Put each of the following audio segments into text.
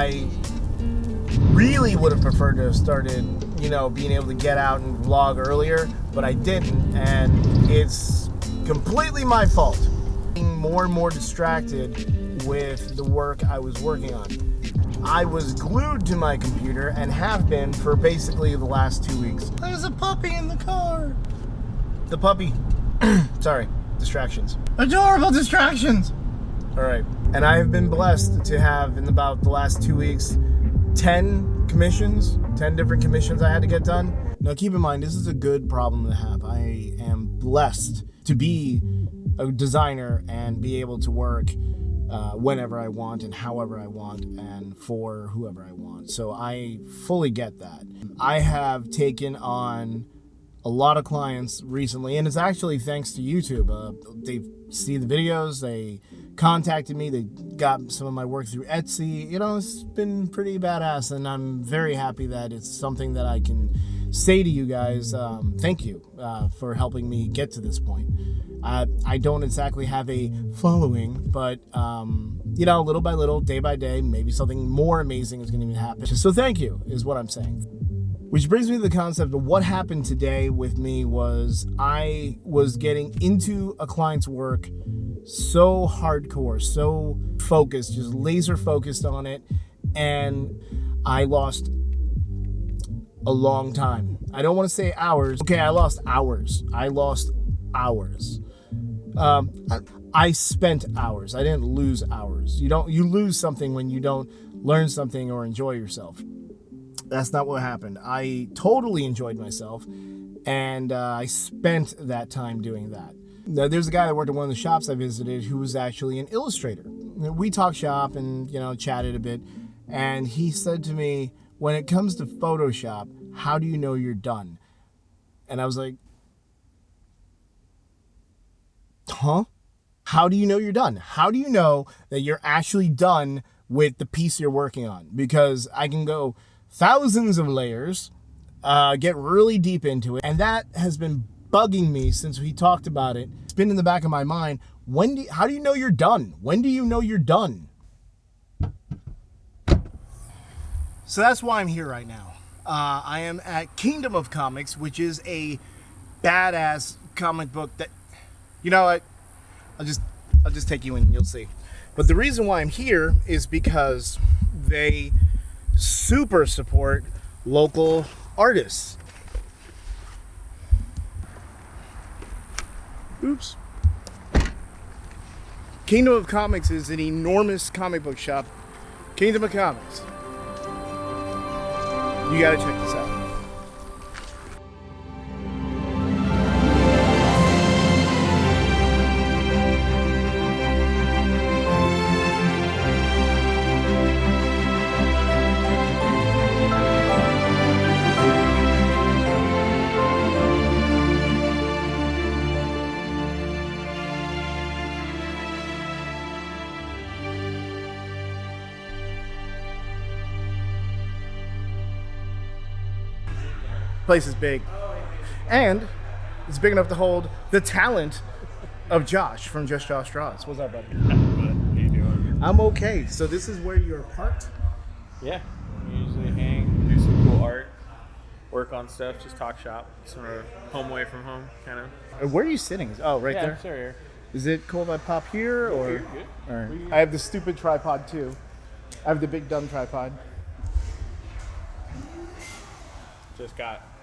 I really would have preferred to have started, being able to get out and vlog earlier, but I didn't, and it's completely my fault. Being more and more distracted with the work I was working on. I was glued to my computer and have been for basically the last 2 weeks. There's a puppy in the car. The puppy. Sorry, distractions. Adorable distractions. All right, and I have been blessed to have, in about the last 2 weeks, 10 different commissions I had to get done. Now keep in mind, this is a good problem to have. I am blessed to be a designer and be able to work whenever I want and however I want and for whoever I want. So I fully get that. I have taken on a lot of clients recently, and it's actually thanks to YouTube. They see the videos, they contacted me, they got some of my work through Etsy. It's been pretty badass, and I'm very happy that it's something that I can say to you guys, thank you for helping me get to this point. I don't exactly have a following, but little by little, day by day, maybe something more amazing is going to happen. So thank you is what I'm saying. Which brings me to the concept of what happened today with me was I was getting into a client's work so hardcore, so focused, just laser focused on it, and I lost a long time. I don't want to say hours. Okay, I lost hours. I spent hours. I didn't lose hours. You lose something when you don't learn something or enjoy yourself. That's not what happened. I totally enjoyed myself, and I spent that time doing that. Now, there's a guy that worked at one of the shops I visited who was actually an illustrator. We talked shop and, chatted a bit, and he said to me, when it comes to Photoshop, how do you know you're done? And I was like, huh? How do you know you're done? How do you know that you're actually done with the piece you're working on? Because I can go thousands of layers, get really deep into it, and that has been bugging me since we talked about it. It's been in the back of my mind. How do you know you're done? When do you know you're done? So that's why I'm here right now. I am at Kindom of Comics, which is a badass comic book that, what? I'll just take you in and you'll see. But the reason why I'm here is because they super support local artists. Oops. Kindom of Comics is an enormous comic book shop. Kindom of Comics. You gotta check this out. Place is big, and it's big enough to hold the talent of Josh from Just Josh Draws. What's up, buddy? How you doing? I'm okay. So this is where you're parked? Yeah, we usually hang, do some cool art, work on stuff, just talk shop, sort of home away from home, kind of. Where are you sitting? Oh, right there. Yeah, sure. Is it cool if I pop here, or? You're good. All right. I have the stupid tripod too. I have the big dumb tripod.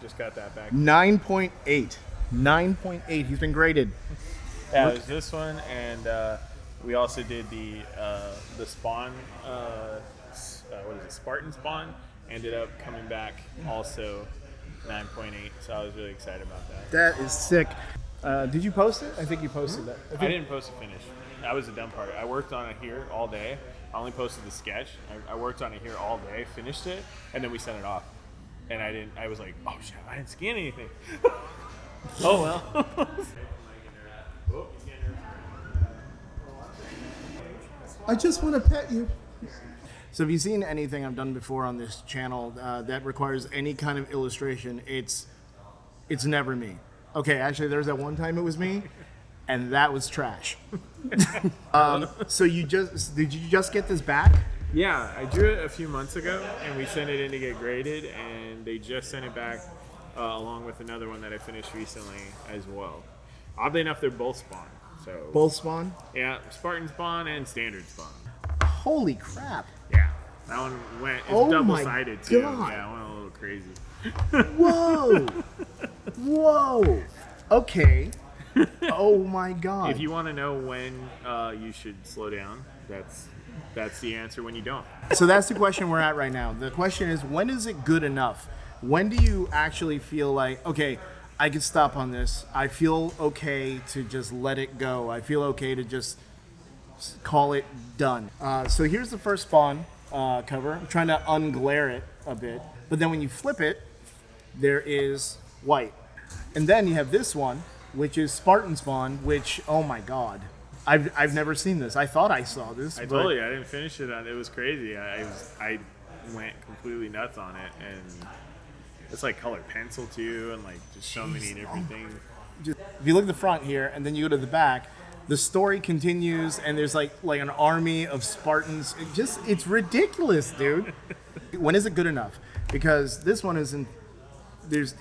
Just got that back. 9.8. 9.8. He's been graded. Yeah, it was this one, and we also did the Spawn. What is it? Spartan Spawn ended up coming back also 9.8. So I was really excited about that. That is sick. Did you post it? I think you posted that. I didn't post the finish. That was the dumb part. I worked on it here all day. I only posted the sketch. I worked on it here all day, finished it, and then we sent it off. And I was like, oh shit, I didn't scan anything. Oh well. I just want to pet you. So if you've seen anything I've done before on this channel that requires any kind of illustration, it's never me. Okay, actually there's that one time it was me, and that was trash. So did you just get this back? Yeah, I drew it a few months ago, and we sent it in to get graded, and they just sent it back along with another one that I finished recently as well. Oddly enough, they're both Spawn. So Both Spawn? yeah, Spartan Spawn and Standard Spawn. Holy crap. Yeah, that one went. It's Oh double-sided my too. God. Yeah, it went a little crazy. Whoa. Whoa. Okay. Oh my God. If you want to know when you should slow down, that's the answer. When you don't. So that's the question we're at right now. The question is, when is it good enough? When do you actually feel like, okay, I can stop on this. I feel okay to just let it go. I feel okay to just call it done. So here's the first Spawn cover. I'm trying to unglare it a bit. But then when you flip it, there is white. And then you have this one, which is Spartan Spawn, which, oh my God. I've never seen this. I thought I saw this. I told you I didn't finish it. It was crazy. I went completely nuts on it, and it's like colored pencil too, and like just so many different things. Just, if you look at the front here, and then you go to the back, the story continues, and there's like an army of Spartans. It's ridiculous, dude. When is it good enough? Because this one isn't.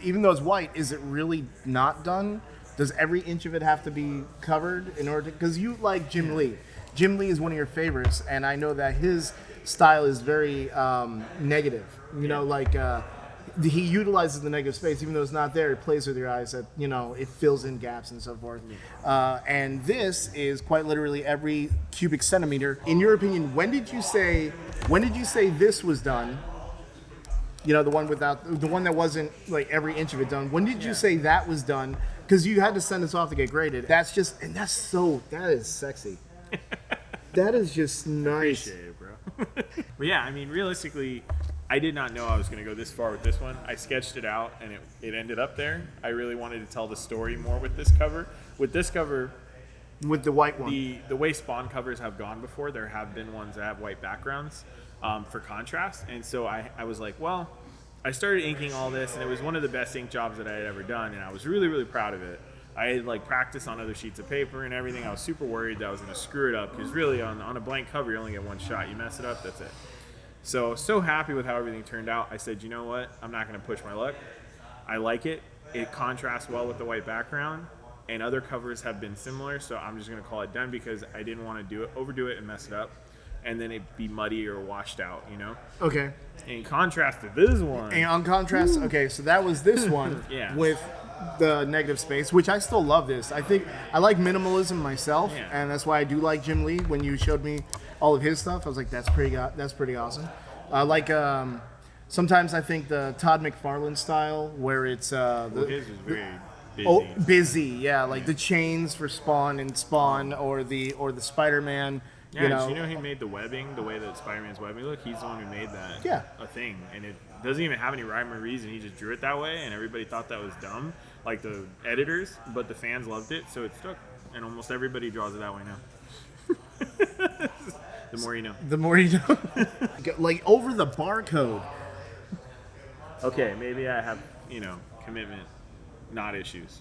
Even though it's white, is it really not done? Does every inch of it have to be covered in order to? Because you like Jim Lee. Jim Lee is one of your favorites, and I know that his style is very negative. You know, like he utilizes the negative space, even though it's not there. It plays with your eyes. That it fills in gaps and so forth. And this is quite literally every cubic centimeter. In your opinion, when did you say this was done? The one that wasn't like every inch of it done. When did you say that was done? Because you had to send this off to get graded. That is sexy. That is just nice. Appreciate it, bro. But yeah, I mean, realistically, I did not know I was going to go this far with this one. I sketched it out, and it ended up there. I really wanted to tell the story more with this cover. With this cover, with the white one, the way Spawn covers have gone before, there have been ones that have white backgrounds for contrast, and so I was like, well, I started inking all this, and it was one of the best ink jobs that I had ever done, and I was really, really proud of it. I had like practiced on other sheets of paper and everything. I was super worried that I was going to screw it up, because really on a blank cover, you only get one shot. You mess it up, that's it. So happy with how everything turned out. I said, you know what? I'm not going to push my luck. I like it. It contrasts well with the white background, and other covers have been similar, so I'm just going to call it done, because I didn't want to overdo it and mess it up, and then it'd be muddy or washed out, Okay. In contrast to this one. And on contrast, okay, so that was this one Yeah. with the negative space, which I still love this. I think I like minimalism myself, Yeah. and that's why I do like Jim Lee. When you showed me all of his stuff, I was like, that's pretty awesome. Sometimes I think the Todd McFarlane style, where it's his is very busy. Busy, yeah, like the chains for Spawn and Spawn, or the Spider-Man. Yeah, did you know he made the webbing, the way that Spider-Man's webbing look? He's the one who made that a thing. And it doesn't even have any rhyme or reason. He just drew it that way, and everybody thought that was dumb, like the editors, but the fans loved it, so it stuck. And almost everybody draws it that way now. The more you know. The more you know. Like over the barcode. Okay, maybe I have, commitment, not issues.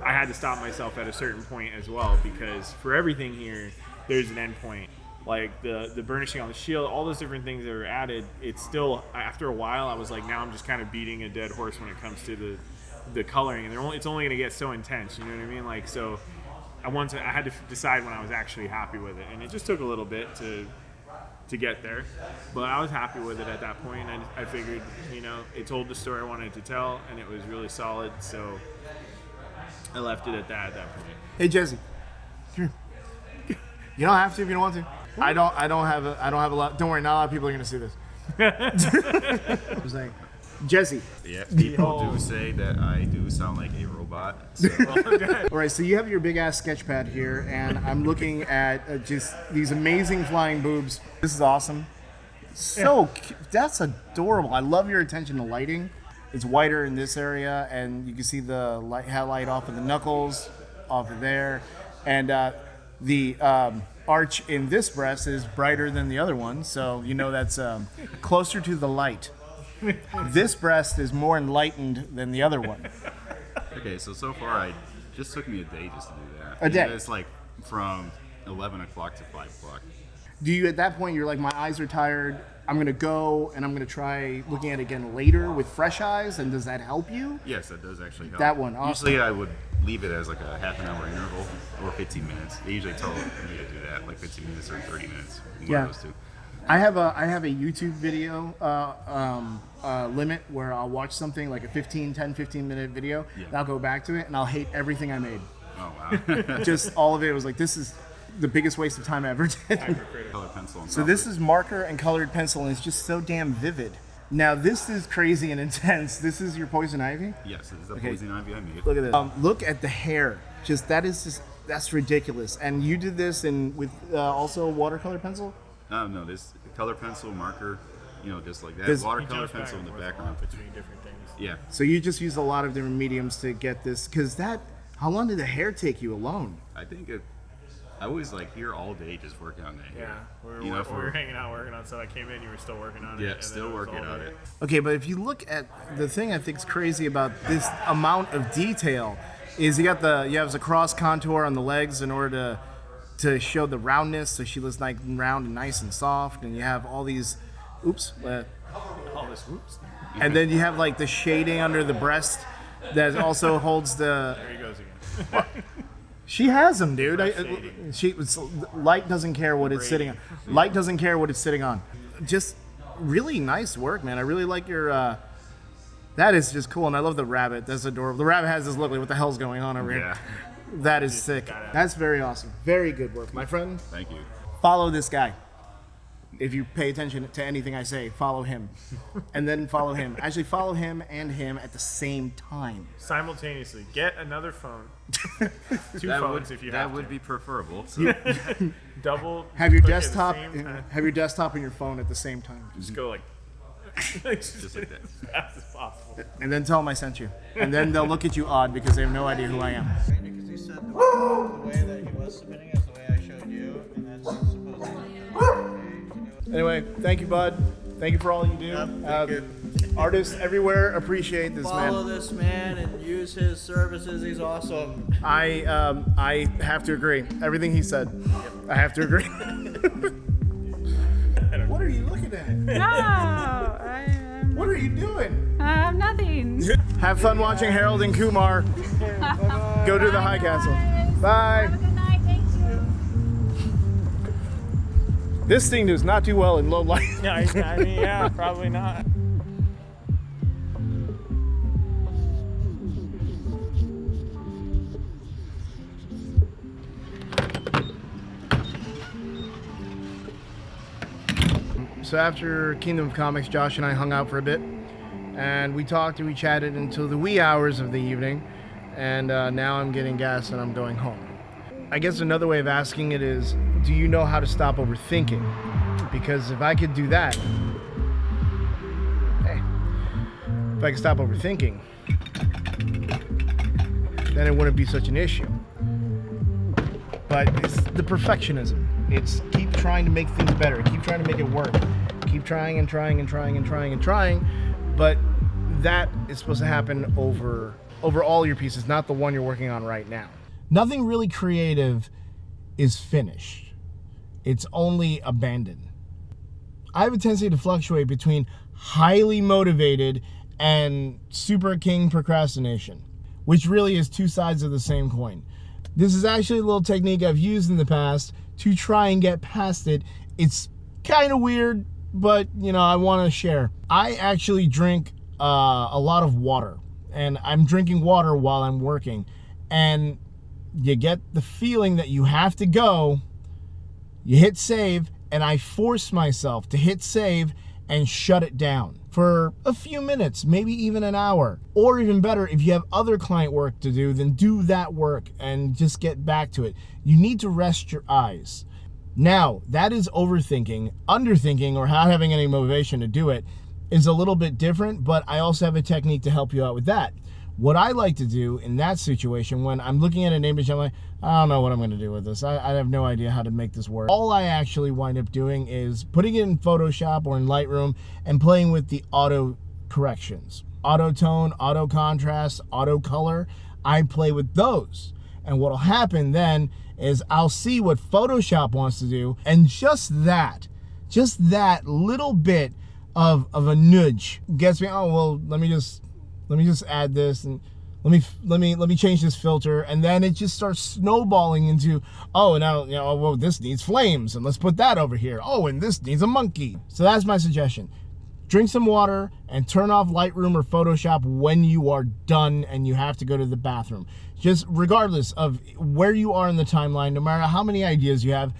I had to stop myself at a certain point as well, because for everything here, there's an end point. Like the burnishing on the shield, all those different things that are added, it's still, after a while, I was like, now I'm just kind of beating a dead horse when it comes to the coloring, and it's only going to get so intense, you know what I mean? Like, so I had to decide when I was actually happy with it, and it just took a little bit to get there, but I was happy with it at that point, and I figured, it told the story I wanted to tell, and it was really solid, so I left it at that point. Hey, Jezzy, come here. You don't have to if you don't want to. I don't have a lot. Don't worry, not a lot of people are going to see this. I'm saying, Jezzy. Yeah, people do say that I do sound like a robot. So. All right, so you have your big ass sketch pad here, and I'm looking at just these amazing flying boobs. This is awesome. So that's adorable. I love your attention to lighting. It's whiter in this area, and you can see the highlight off of the knuckles, off of there, and the arch in this breast is brighter than the other one, so that's closer to the light. This breast is more enlightened than the other one. Okay, so far it just took me a day just to do that. A day? It's like from 11 o'clock to 5 o'clock. Do you, at that point, you're like, my eyes are tired, I'm going to go and I'm going to try looking at it again later with fresh eyes, and does that help you? Yes, that does actually help. That one, awesome. Usually I would leave it as like a half an hour interval or 15 minutes. They usually tell me to do that, like 15 minutes or 30 minutes. One of those two. I have a YouTube video limit where I'll watch something like a 10, 15 minute video, and I'll go back to it and I'll hate everything I made. Oh, wow. Just all of it was like, this is the biggest waste of time I ever did. Color pencil. So this is marker and colored pencil, and it's just so damn vivid. Now this is crazy and intense. This is your poison ivy? Yes, this is the poison ivy I made. Look at this. Look at the hair. That's ridiculous. And you did this with also watercolor pencil? No, this color pencil, marker, just like that. This- Watercolor pencil in the background. between different things. Yeah. So you just used a lot of different mediums to get this, because how long did the hair take you alone? I think I was like here all day just working on that hair. Yeah, we were hanging out working on stuff. I came in, you were still working on it. Yeah, and still then working on it. Okay, but if you look at the thing I think is crazy about this amount of detail is you have the cross contour on the legs in order to show the roundness, so she looks like round and nice and soft, and you have all these All this whoops. and then you have like the shading under the breast that also holds the. There he goes again. She has them, dude. Shading. Light doesn't care what it's sitting on. Light doesn't care what it's sitting on. Just really nice work, man. I really like your. That is just cool, and I love the rabbit. That's adorable. The rabbit has this look like, what the hell's going on over here? That is sick. That's very awesome. Very good work, my friend. Thank you. Follow this guy. If you pay attention to anything I say, follow him. And then follow him. Actually, follow him and him at the same time. Simultaneously. Get another phone. Two That phones if you have That would to. be preferable. So. Double. Have your click at the desktop same time. have your desktop and your phone at the same time. Just go like. Just like that. As fast as possible. And then tell them I sent you. And then they'll look at you odd because they have no idea who I am. Because he said the way that he was submitting is the way I showed you, and that's supposedly. Anyway, thank you, bud. Thank you for all you do. Thank you. Artists everywhere appreciate this, Follow man. this man and use his services. He's awesome. I have to agree. Everything he said, I have to agree. What are you looking at? No, I'm What are you doing? nothing. Have fun watching Harold and Kumar go to the High Castle. Bye. Have a good night. Thank you. This thing does not do well in low light. I mean, yeah, probably not. So after Kindom of Comics, Josh and I hung out for a bit, and we talked and we chatted until the wee hours of the evening, and now I'm getting gas and I'm going home. I guess another way of asking it is, do you know how to stop overthinking? Because if I could do that, if I could stop overthinking, then it wouldn't be such an issue. But it's the perfectionism. It's keep trying to make things better, keep trying to make it work, keep trying and trying and trying and trying and trying, but that is supposed to happen over all your pieces, not the one you're working on right now. Nothing really creative is finished. It's only abandoned. I have a tendency to fluctuate between highly motivated and super king procrastination, which really is two sides of the same coin. This is actually a little technique I've used in the past to try and get past it. It's kind of weird, but I want to share. I actually drink a lot of water, and I'm drinking water while I'm working, and you get the feeling that you have to go. You hit save, and I force myself to hit save and shut it down for a few minutes, maybe even an hour. Or even better, if you have other client work to do, then do that work and just get back to it. You need to rest your eyes. Now, that is overthinking. Underthinking, or not having any motivation to do it, is a little bit different, but I also have a technique to help you out with that. What I like to do in that situation, when I'm looking at an image, I'm like, I don't know what I'm going to do with this. I have no idea how to make this work. All I actually wind up doing is putting it in Photoshop or in Lightroom and playing with the auto corrections. Auto tone, auto contrast, auto color. I play with those. And what will happen then is I'll see what Photoshop wants to do, and just that little bit of a nudge gets me, oh well, let me just add this, and let me change this filter, and then it just starts snowballing into, oh, now, you know, well, this needs flames, and let's put that over here. Oh, and this needs a monkey. So that's my suggestion. Drink some water and turn off Lightroom or Photoshop when you are done and you have to go to the bathroom. Just regardless of where you are in the timeline, no matter how many ideas you have,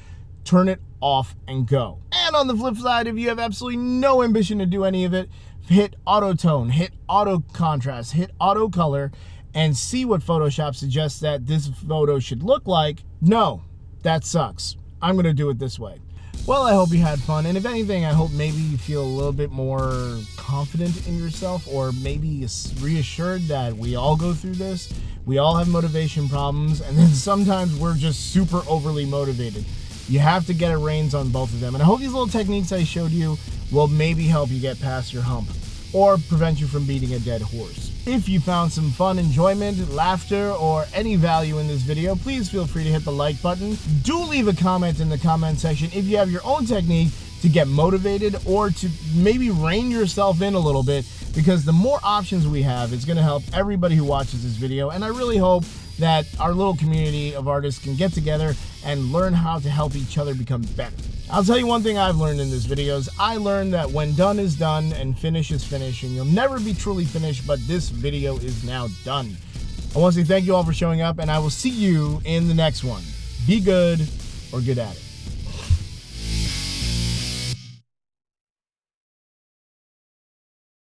turn it off and go. And on the flip side, if you have absolutely no ambition to do any of it, hit auto tone, hit auto contrast, hit auto color, and see what Photoshop suggests that this photo should look like. No, that sucks. I'm gonna do it this way. Well, I hope you had fun, and if anything, I hope maybe you feel a little bit more confident in yourself, or maybe reassured that we all go through this. We all have motivation problems, and then sometimes we're just super overly motivated. You have to get a reins on both of them, and I hope these little techniques I showed you will maybe help you get past your hump, or prevent you from beating a dead horse. If you found some fun, enjoyment, laughter, or any value in this video, please feel free to hit the like button. Do leave a comment in the comment section if you have your own technique to get motivated, or to maybe rein yourself in a little bit, because the more options we have, it's going to help everybody who watches this video, and I really hope that our little community of artists can get together and learn how to help each other become better. I'll tell you one thing I've learned in this video is I learned that when done is done and finish is finished, and you'll never be truly finished, but this video is now done. I want to say thank you all for showing up, and I will see you in the next one. Be good or good at it.